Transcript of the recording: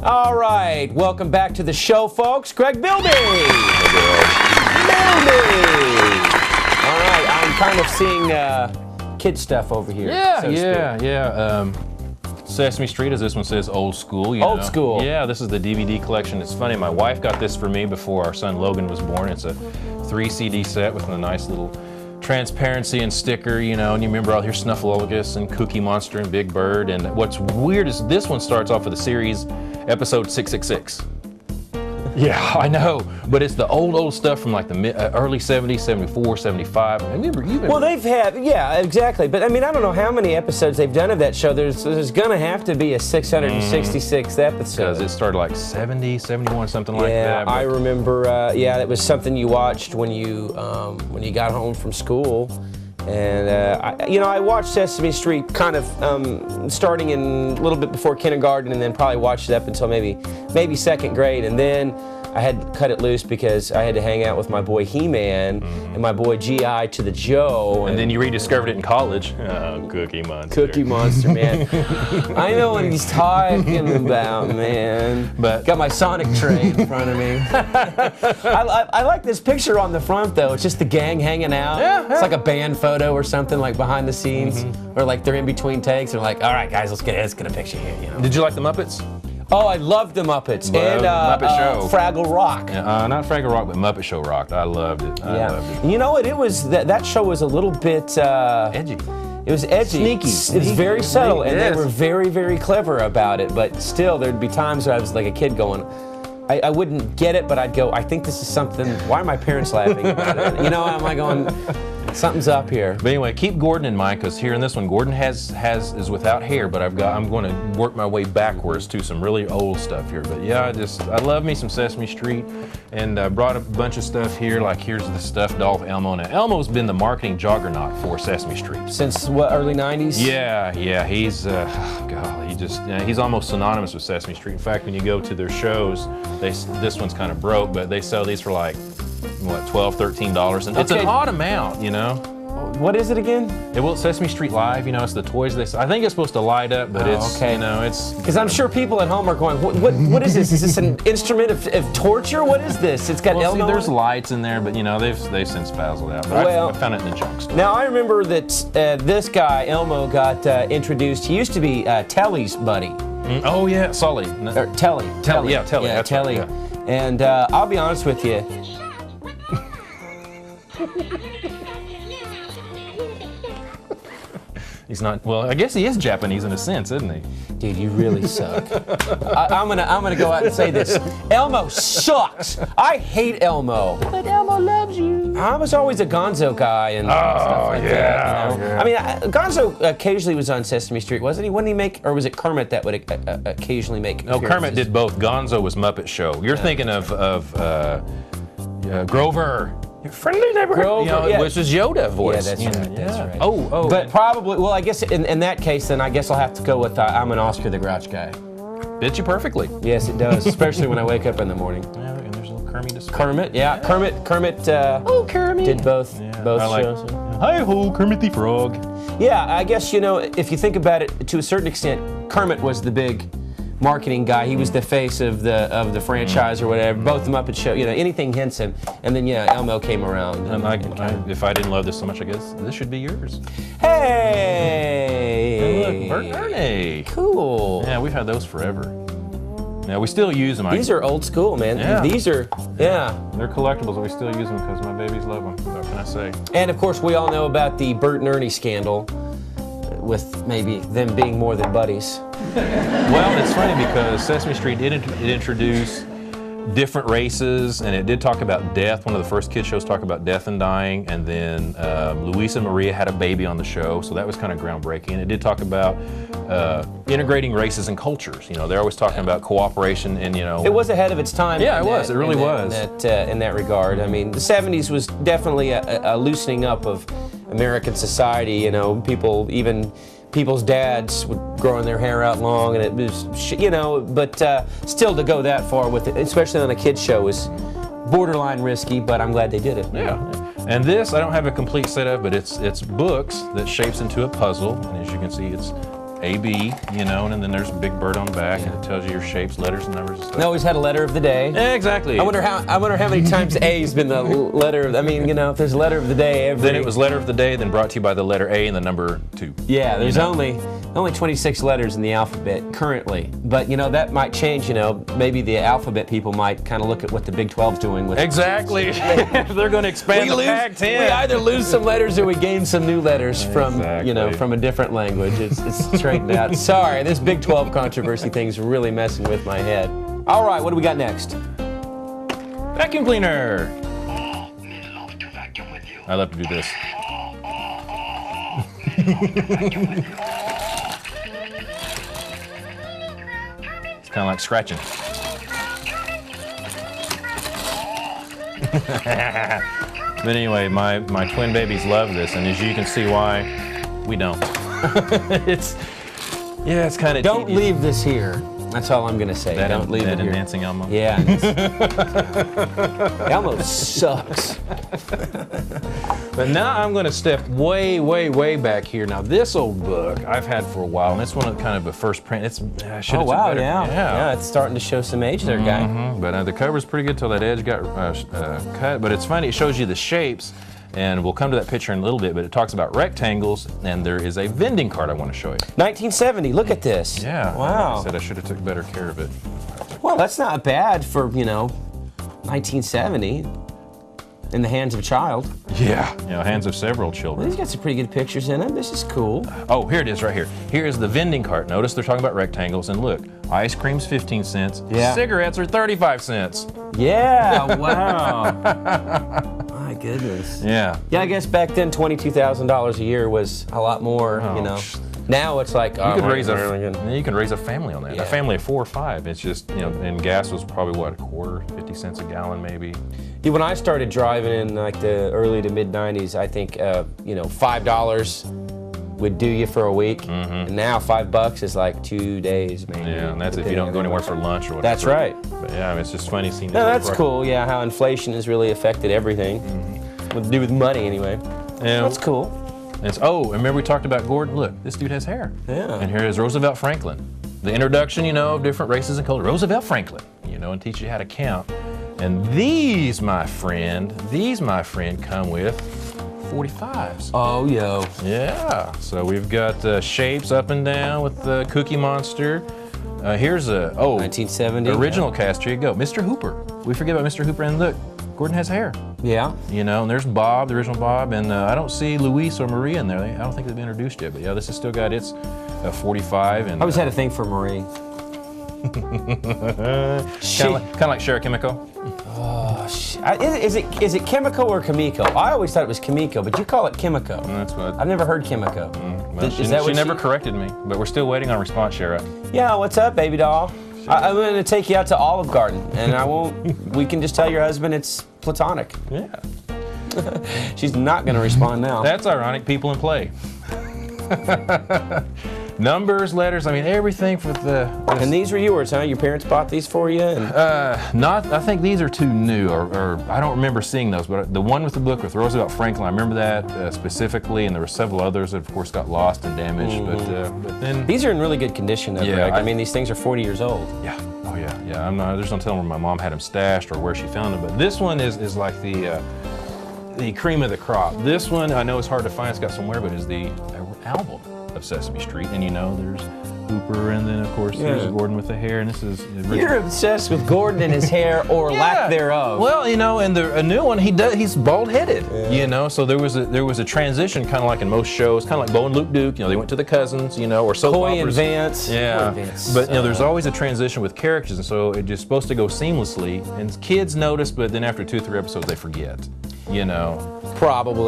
All right, welcome back to the show, folks. Greg Bilby. Bilby. All right, I'm kind of seeing kid stuff over here. Yeah. Sesame Street, as this one says, old school. Old school. Yeah, this is the DVD collection. It's funny, my wife got this for me before our son Logan was born. It's a 3 CD set with a nice little transparency and sticker, you know, and you remember I'll hear Snuffleupagus and Cookie Monster and Big Bird. And what's weird is this one starts off with the series, episode 666. Yeah, I know, but it's the old stuff from like the early 70s, 74, 75. I remember. Well, they've had, yeah, exactly. But I mean, I don't know how many episodes they've done of that show. There's going to have to be a 666th episode. Because it started like 70, 71, something like that. Yeah, I remember, yeah, it was something you watched when you got home from school. And, I watched Sesame Street kind of starting in a little bit before kindergarten, and then probably watched it up until maybe second grade. And then I had to cut it loose because I had to hang out with my boy He-Man and my boy G.I. to the Joe. And then you rediscovered it in college. Oh, Cookie Monster. Cookie Monster, man. I know what he's talking about, man. But got my Sonic tray in front of me. I like this picture on the front, though. It's just the gang hanging out. Yeah. It's like a band photo or something, like behind the scenes. Or like they're in between takes. They're like, all right, guys, let's get a picture here. You know? Did you like the Muppets? Oh, I loved the Muppets. Well, and Muppet Show. Fraggle Rock. Not Fraggle Rock, but Muppet Show rocked. I loved it. I loved it. You know what? It was that show was a little bit edgy. It was edgy. Sneaky. It was very subtle, and Yes. they were very, very clever about it. But still, there'd be times where I was like a kid going, I wouldn't get it, but I'd go, I think this is something. Why are my parents laughing about it? You know, am I going? Something's up here. But anyway, keep Gordon in mind, because here in this one, Gordon is without hair, but I'm going to work my way backwards to some really old stuff here. But yeah, I love me some Sesame Street, and I brought a bunch of stuff here. Like here's the stuffed doll of Elmo. Now Elmo's been the marketing juggernaut for Sesame Street Since what, early 90s? Yeah. He's he's almost synonymous with Sesame Street. In fact, when you go to their shows, this one's kind of broke, but they sell these for like what, $12, $13, and it's an odd amount, you know. What is it again? Well, Sesame Street Live, you know, it's the toys they sell. I think it's supposed to light up, but it's, okay. you know, it's... Because I'm sure people at home are going, what is this? Is this an instrument of torture? What is this? It's got Elmo. See, there's lights in there, but, you know, they've since spazzled out. But I found it in the junk store. Now, I remember that this guy, Elmo, got introduced. He used to be Telly's buddy. Oh, yeah, Sully. Or Telly. Telly. Yeah, Telly. Right, yeah. And I'll be honest with you. He's not, well, I guess he is Japanese in a sense, isn't he? Dude, you really suck. I'm gonna go out and say this. Elmo sucks. I hate Elmo. But Elmo loves you. I was always a Gonzo guy and stuff like that. You know? Yeah. I mean, Gonzo occasionally was on Sesame Street, wasn't he? Wouldn't he make, or was it Kermit that would occasionally make? No, Kermit did both. Gonzo was Muppet Show. You're thinking of Grover. Your friendly neighborhood, which is Yoda voice. Yeah, that's right. That's right. Oh. But probably, well, I guess in that case, then I guess I'll have to go with I'm an Oscar the Grouch guy. Fits you perfectly. Yes, it does, especially when I wake up in the morning. Yeah, and there's a little Kermit display. Kermit, yeah. Kermit. Kermit Did both shows. Hi-ho, Kermit the Frog. Yeah, I guess, you know, if you think about it, to a certain extent, Kermit was the big marketing guy. He was the face of the franchise or whatever. Both the Muppet Show, you know, anything Henson. And then, yeah, Elmo came around. And if I didn't love this so much, I guess this should be yours. Hey! And look, Bert and Ernie. Cool. Yeah, we've had those forever. Yeah, we still use them. These are old school, man. Yeah. These are, yeah. They're collectibles, and we still use them because my babies love them. What can I say? And of course, we all know about the Bert and Ernie scandal, with maybe them being more than buddies. Well, it's funny because Sesame Street did introduce different races, and it did talk about death. One of the first kids shows talked about death and dying, and then Luis and Maria had a baby on the show, so that was kind of groundbreaking. It did talk about integrating races and cultures. You know, they're always talking about cooperation, and you know, it was ahead of its time. Yeah, it was. It really was. In that regard. I mean, the '70s was definitely a loosening up of American society. You know, people's dads would growing their hair out long, and it was, you know, but still to go that far with it, especially on a kid's show, was borderline risky, but I'm glad they did it. Yeah. And this, I don't have a complete setup, but it's books that shapes into a puzzle, and as you can see, it's AB, you know, and then there's a big bird on the back, and it tells you your shapes, letters, and numbers and stuff. They always had a letter of the day. Yeah, exactly. I wonder how many times A's been the letter of, I mean, you know, if there's a letter of the day Then it was letter of the day, then brought to you by the letter A and the number 2. Yeah, there's only 26 letters in the alphabet currently. But, you know, that might change, you know. Maybe the alphabet people might kind of look at what the Big 12's doing with Exactly. They're going to expand the Pac-10. We either lose some letters or we gain some new letters from, you know, from a different language. It's straightened out. Sorry, this Big 12 controversy thing's really messing with my head. All right, what do we got next? Vacuum cleaner. I love to vacuum with you. I love to do this. It's kind of like scratching. But anyway, my twin babies love this, and as you can see why, we don't. It's kind of Don't leave this here. That's all I'm gonna say. Don't leave it here. Dancing Elmo. Yeah. Elmo sucks. But now I'm going to step way, way, way back here. Now this old book I've had for a while, and it's one of kind of the first print. I should have better. Yeah, it's starting to show some age there, guy. But the cover's pretty good till that edge got cut. But it's funny, it shows you the shapes, and we'll come to that picture in a little bit. But it talks about rectangles, and there is a vending cart I want to show you. 1970. Look at this. Yeah. Wow. Like I said I should have took better care of it. Well, that's not bad for, you know, 1970. In the hands of a child. Yeah. You know, hands of several children. He's got some pretty good pictures in it. This is cool. Oh, here it is right here. Here is the vending cart. Notice they're talking about rectangles, and look, ice cream's 15 cents. Yeah. Cigarettes are 35 cents. Yeah, wow. My goodness. Yeah. Yeah, I guess back then $22,000 a year was a lot more, you know. Now it's like, You can raise a family on that. Yeah. A family of 4 or 5. It's just, you know, and gas was probably what, a quarter, 50 cents a gallon maybe. Yeah, when I started driving in like the early to mid 90s, I think, you know, $5 would do you for a week. And now $5 is like 2 days, maybe. Yeah, and that's if you don't go anywhere for lunch or whatever. That's right. But yeah, I mean, it's just funny seeing No, that's cool. Yeah, how inflation has really affected everything. What to do with money, anyway. Yeah. That's cool. And and remember we talked about Gordon? Look, this dude has hair. Yeah. And here is Roosevelt Franklin. The introduction, you know, of different races and cultures. Roosevelt Franklin, you know, and teach you how to count. And these, my friend, come with 45s. Oh, yo. Yeah. So we've got shapes up and down with the Cookie Monster. Here's a 1970 original cast. Here you go, Mr. Hooper. We forget about Mr. Hooper, and look, Gordon has hair. Yeah. You know, and there's Bob, the original Bob, and I don't see Luis or Marie in there. I don't think they've been introduced yet, but yeah, this has still got its 45. And I always had a thing for Marie. kind of like Shara Kimiko. Oh, is it Kimiko or Kimiko? I always thought it was Kimiko, but you call it Kimiko. That's what. I've never heard Kimiko. Well, she never corrected me, but we're still waiting on a response, Shara. Yeah, what's up, baby doll? I'm going to take you out to Olive Garden, and I won't. We can just tell your husband it's platonic. Yeah. She's not going to respond now. That's ironic. People in play. Numbers, letters, I mean everything for the. And these were yours, huh? Your parents bought these for you? And I think these are too new, or I don't remember seeing those. But the one with the book with Roosevelt Franklin, I remember that specifically, and there were several others that, of course, got lost and damaged. But then these are in really good condition, though, Greg. I mean, these things are 40 years old. Yeah. Oh yeah. Yeah. There's no telling where my mom had them stashed or where she found them. But this one is like the cream of the crop. This one I know is hard to find. It's got somewhere, but is the album of Sesame Street, and you know there's Hooper, and then of course there's Gordon with the hair, and this is You're obsessed with Gordon and his hair, or lack thereof. Well, you know, and a new one he's bald-headed, you know, so there was a transition, kind of like in most shows, kind of like Bo and Luke Duke, you know, they went to the cousins, you know, or soap Coy operas. and Vance. Yeah, Coy and Vance. but you know, there's always a transition with characters, and so it's just supposed to go seamlessly, and kids notice, but then after 2 or 3 episodes they forget, you know. Probably.